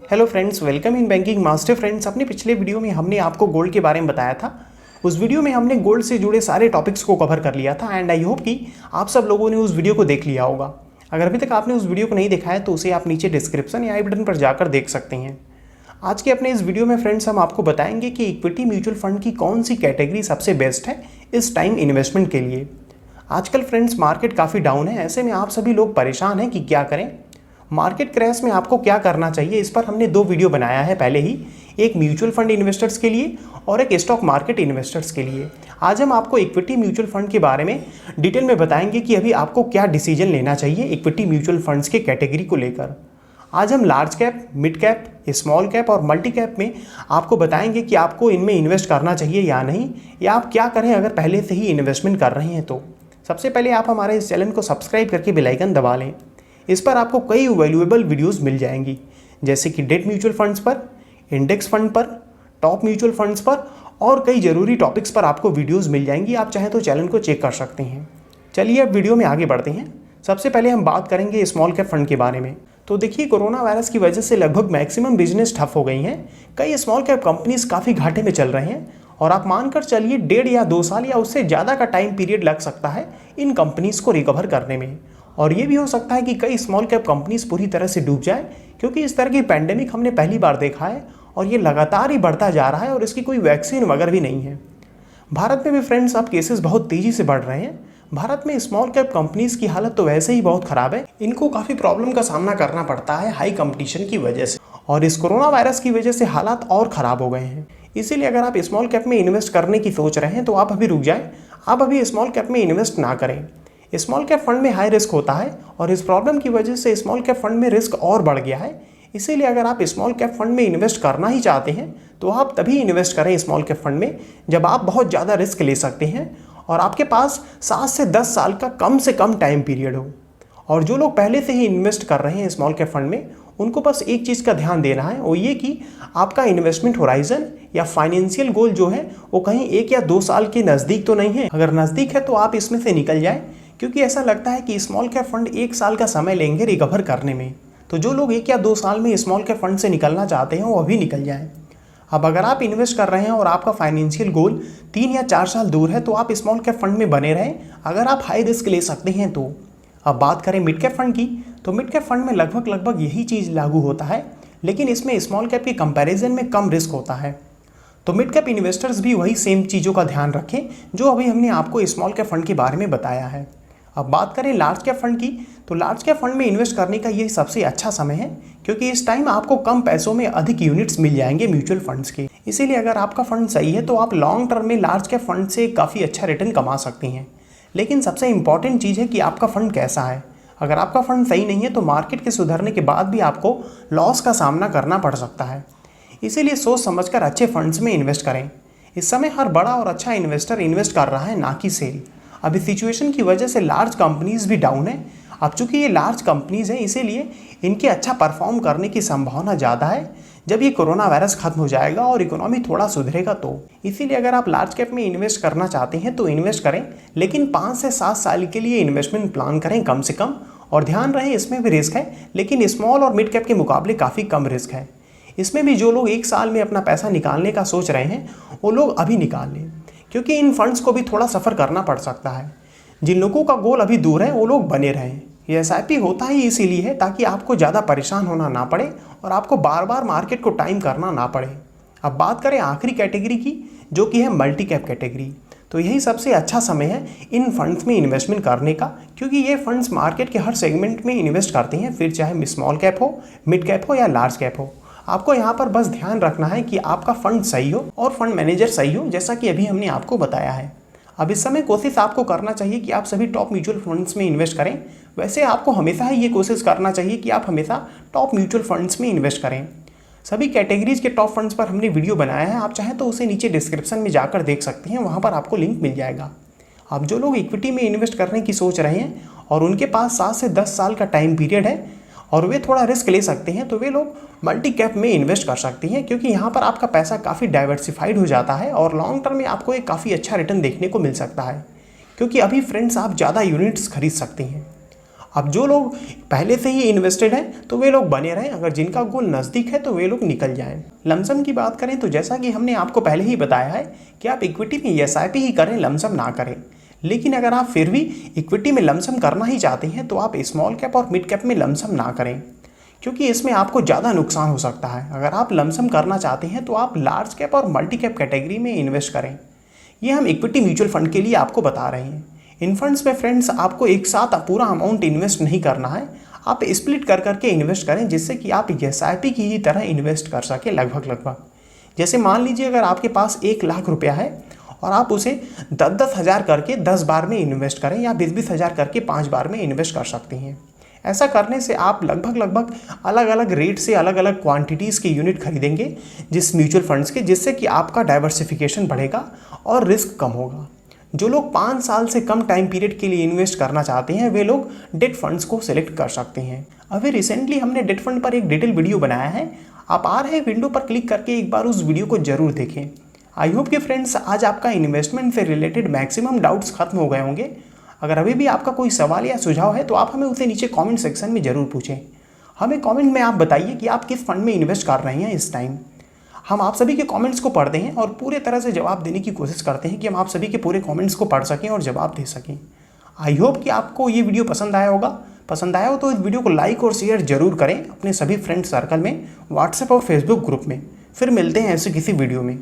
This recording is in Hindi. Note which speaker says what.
Speaker 1: Hello friends, welcome in banking master. Friends, अपने पिछले वीडियो में हमने आपको गोल्ड के बारे में बताया था। उस वीडियो में हमने गोल्ड से जुड़े सारे टॉपिक्स को कवर कर लिया था एंड आई होप कि आप सब लोगों ने उस वीडियो को देख लिया होगा। अगर अभी तक आपने उस वीडियो को नहीं देखा है तो उसे आप नीचे डिस्क्रिप्शन या आई बटन पर जाकर देख सकते हैं। आज के अपने इस वीडियो में फ्रेंड्स हम आपको बताएंगे कि इक्विटी म्यूचुअल फंड की कौन सी कैटेगरी सबसे बेस्ट है इस टाइम इन्वेस्टमेंट के लिए। आजकल फ्रेंड्स मार्केट काफ़ी डाउन है, ऐसे में आप सभी लोग परेशान हैं कि क्या करें। मार्केट क्रैश में आपको क्या करना चाहिए, इस पर हमने 2 वीडियो बनाया है पहले ही, एक म्यूचुअल फंड इन्वेस्टर्स के लिए और एक स्टॉक मार्केट इन्वेस्टर्स के लिए। आज हम आपको इक्विटी म्यूचुअल फंड के बारे में डिटेल में बताएंगे कि अभी आपको क्या डिसीजन लेना चाहिए इक्विटी म्यूचुअल फंड्स के कैटेगरी को लेकर। आज हम large cap, mid cap, small cap और मल्टी कैप में आपको बताएंगे कि आपको इनमें इन्वेस्ट करना चाहिए या नहीं, या आप क्या करें अगर पहले से ही इन्वेस्टमेंट कर रहे हैं तो। सबसे पहले आप हमारे इस चैनल को सब्सक्राइब करके बेल आइकन दबा लें। इस पर आपको कई वैल्यूएबल वीडियोस मिल जाएंगी, जैसे कि डेट म्यूचुअल फंड्स पर, इंडेक्स फंड पर, टॉप म्यूचुअल फंड्स पर और कई ज़रूरी टॉपिक्स पर आपको वीडियोस मिल जाएंगी। आप चाहें तो चैनल को चेक कर सकते हैं। चलिए अब वीडियो में आगे बढ़ते हैं। सबसे पहले हम बात करेंगे स्मॉल कैप फंड के बारे में। तो देखिए, कोरोना वायरस की वजह से लगभग मैक्सिमम बिजनेस ठप हो गई हैं। कई स्मॉल कैप कंपनीज काफ़ी घाटे में चल रहे हैं और आप मानकर चलिए 1.5 या 2 साल या उससे ज़्यादा का टाइम पीरियड लग सकता है इन कंपनीज को रिकवर करने में। और ये भी हो सकता है कि कई स्मॉल कैप कंपनीज पूरी तरह से डूब जाए, क्योंकि इस तरह की पैंडेमिक हमने पहली बार देखा है और ये लगातार ही बढ़ता जा रहा है और इसकी कोई वैक्सीन वगैरह भी नहीं है। भारत में भी फ्रेंड्स अब केसेस बहुत तेज़ी से बढ़ रहे हैं। भारत में स्मॉल कैप कंपनीज की हालत तो वैसे ही बहुत ख़राब है, इनको काफ़ी प्रॉब्लम का सामना करना पड़ता है हाई कंपटीशन की वजह से, और इस कोरोना वायरस की वजह से हालात और ख़राब हो गए हैं। इसीलिए अगर आप स्मॉल कैप में इन्वेस्ट करने की सोच रहे हैं तो आप अभी रुक जाएं, आप अभी स्मॉल कैप में इन्वेस्ट ना करें। स्मॉल कैप फंड में हाई रिस्क होता है और इस प्रॉब्लम की वजह से स्मॉल कैप फंड में रिस्क और बढ़ गया है। इसीलिए अगर आप स्मॉल कैप फंड में इन्वेस्ट करना ही चाहते हैं तो आप तभी इन्वेस्ट करें स्मॉल कैप फंड में जब आप बहुत ज़्यादा रिस्क ले सकते हैं और आपके पास 7 से 10 साल का कम से कम टाइम पीरियड हो। और जो लोग पहले से ही इन्वेस्ट कर रहे हैं स्मॉल कैप फंड में, उनको बस एक चीज़ का ध्यान देना है, वो ये कि आपका इन्वेस्टमेंट होराइजन या फाइनेंशियल गोल जो है वो कहीं 1 या 2 साल के नज़दीक तो नहीं है। अगर नज़दीक है तो आप इसमें से निकल जाए, क्योंकि ऐसा लगता है कि स्मॉल कैप फंड 1 साल का समय लेंगे रिकवर करने में। तो जो लोग 1 या 2 साल में स्मॉल कैप फंड से निकलना चाहते हैं वो अभी निकल जाएं। अब अगर आप इन्वेस्ट कर रहे हैं और आपका फाइनेंशियल गोल 3 या 4 साल दूर है तो आप स्मॉल कैप फंड में बने रहें, अगर आप हाई रिस्क ले सकते हैं तो। अब बात करें मिड कैप फंड की, तो मिड कैप फंड में लगभग यही चीज़ लागू होता है, लेकिन इसमें स्मॉल कैप के कंपैरिजन में कम रिस्क होता है। तो मिड कैप इन्वेस्टर्स भी वही सेम चीज़ों का ध्यान रखें जो अभी हमने आपको स्मॉल कैप फंड के बारे में बताया है। अब बात करें लार्ज कैप फंड की, तो लार्ज कैप फंड में इन्वेस्ट करने का ये सबसे अच्छा समय है, क्योंकि इस टाइम आपको कम पैसों में अधिक यूनिट्स मिल जाएंगे म्यूचुअल फंड्स के। इसीलिए अगर आपका फंड सही है तो आप लॉन्ग टर्म में लार्ज कैप फंड से काफ़ी अच्छा रिटर्न कमा सकते हैं। लेकिन सबसे इंपॉर्टेंट चीज़ है कि आपका फंड कैसा है। अगर आपका फंड सही नहीं है तो मार्केट के सुधरने के बाद भी आपको लॉस का सामना करना पड़ सकता है। इसीलिए सोच समझकर अच्छे फंड्स में इन्वेस्ट करें। इस समय हर बड़ा और अच्छा इन्वेस्टर इन्वेस्ट कर रहा है, ना कि सेल। अभी सिचुएशन की वजह से लार्ज कंपनीज भी डाउन है। अब चूंकि ये लार्ज कंपनीज हैं, इसीलिए इनके अच्छा परफॉर्म करने की संभावना ज़्यादा है जब ये कोरोना वायरस खत्म हो जाएगा और इकोनॉमी थोड़ा सुधरेगा तो। इसीलिए अगर आप लार्ज कैप में इन्वेस्ट करना चाहते हैं तो इन्वेस्ट करें, लेकिन 5 से 7 साल के लिए इन्वेस्टमेंट प्लान करें कम से कम। और ध्यान रहे इसमें भी रिस्क है, लेकिन स्मॉल और मिड कैप के मुकाबले काफ़ी कम रिस्क है। इसमें भी जो लोग 1 साल में अपना पैसा निकालने का सोच रहे हैं वो लोग अभी निकाल लें, क्योंकि इन फंड्स को भी थोड़ा सफ़र करना पड़ सकता है। जिन लोगों का गोल अभी दूर है वो लोग बने रहें। ये SIP होता ही इसीलिए है ताकि आपको ज़्यादा परेशान होना ना पड़े और आपको बार बार मार्केट को टाइम करना ना पड़े। अब बात करें आखिरी कैटेगरी की, जो कि है मल्टी कैप कैटेगरी। तो यही सबसे अच्छा समय है इन फंड्स में इन्वेस्टमेंट करने का, क्योंकि ये फंड्स मार्केट के हर सेगमेंट में इन्वेस्ट करते हैं, फिर चाहे स्मॉल कैप हो, मिड कैप हो या लार्ज कैप हो। आपको यहाँ पर बस ध्यान रखना है कि आपका फंड सही हो और फंड मैनेजर सही हो, जैसा कि अभी हमने आपको बताया है। अब इस समय कोशिश आपको करना चाहिए कि आप सभी टॉप म्यूचुअल फंड्स में इन्वेस्ट करें। वैसे आपको हमेशा ही ये कोशिश करना चाहिए कि आप हमेशा टॉप म्यूचुअल फंड्स में इन्वेस्ट करें। सभी कैटेगरीज के टॉप फंड्स पर हमने वीडियो बनाया है, आप चाहें तो उसे नीचे डिस्क्रिप्शन में जाकर देख सकते हैं, वहाँ पर आपको लिंक मिल जाएगा। अब जो लोग इक्विटी में इन्वेस्ट करने की सोच रहे हैं और उनके पास 7 से 10 साल का टाइम पीरियड है और वे थोड़ा रिस्क ले सकते हैं, तो वे लोग मल्टी कैप में इन्वेस्ट कर सकते हैं, क्योंकि यहाँ पर आपका पैसा काफ़ी डाइवर्सिफाइड हो जाता है और लॉन्ग टर्म में आपको एक काफ़ी अच्छा रिटर्न देखने को मिल सकता है, क्योंकि अभी फ्रेंड्स आप ज़्यादा यूनिट्स खरीद सकते हैं। अब जो लोग पहले से ही इन्वेस्टेड हैं तो वे लोग बने रहें, अगर जिनका गोल नज़दीक है तो वे लोग निकल जाएं। लमसम की बात करें तो जैसा कि हमने आपको पहले ही बताया है कि आप इक्विटी में एसआईपी ही करें, लमसम ना करें। लेकिन अगर आप फिर भी इक्विटी में लमसम करना ही चाहते हैं तो आप स्मॉल कैप और मिड कैप में लमसम ना करें, क्योंकि इसमें आपको ज़्यादा नुकसान हो सकता है। अगर आप लमसम करना चाहते हैं तो आप लार्ज कैप और मल्टी कैप कैटेगरी में इन्वेस्ट करें। ये हम इक्विटी म्यूचुअल फंड के लिए आपको बता रहे हैं। इन फंड्स में फ्रेंड्स आपको एक साथ पूरा अमाउंट इन्वेस्ट नहीं करना है, आप स्प्लिट कर करके इन्वेस्ट करें, जिससे कि आप एसआईपी की ही तरह इन्वेस्ट कर सकें लगभग। जैसे मान लीजिए अगर आपके पास 1 लाख रुपया है और आप उसे 10-10 हज़ार करके 10 बार में इन्वेस्ट करें या 20-20 हज़ार करके 5 बार में इन्वेस्ट कर सकते हैं। ऐसा करने से आप लगभग अलग अलग रेट से अलग अलग क्वांटिटीज़ के यूनिट खरीदेंगे जिस म्यूचुअल फंड्स के, जिससे कि आपका डाइवर्सिफिकेशन बढ़ेगा और रिस्क कम होगा। जो लोग 5 साल से कम टाइम पीरियड के लिए इन्वेस्ट करना चाहते हैं वे लोग डेट फंड्स को सिलेक्ट कर सकते हैं। अभी रिसेंटली हमने डेट फंड पर एक डिटेल वीडियो बनाया है, आप आ रहे विंडो पर क्लिक करके एक बार उस वीडियो को जरूर देखें। आई होप कि फ्रेंड्स आज आपका इन्वेस्टमेंट से रिलेटेड मैक्सिमम डाउट्स खत्म हो गए होंगे। अगर अभी भी आपका कोई सवाल या सुझाव है तो आप हमें उसे नीचे कमेंट सेक्शन में ज़रूर पूछें। हमें कमेंट में आप बताइए कि आप किस फंड में इन्वेस्ट कर रहे हैं इस टाइम। हम आप सभी के कमेंट्स को पढ़ते हैं और पूरे तरह से जवाब देने की कोशिश करते हैं कि हम आप सभी के पूरे कमेंट्स को पढ़ सकें और जवाब दे सकें। आई होप कि आपको ये वीडियो पसंद आया होगा। पसंद आया हो तो इस वीडियो को लाइक और शेयर जरूर करें अपने सभी फ्रेंड सर्कल में, व्हाट्सएप और फेसबुक ग्रुप में। फिर मिलते हैं ऐसे किसी वीडियो में।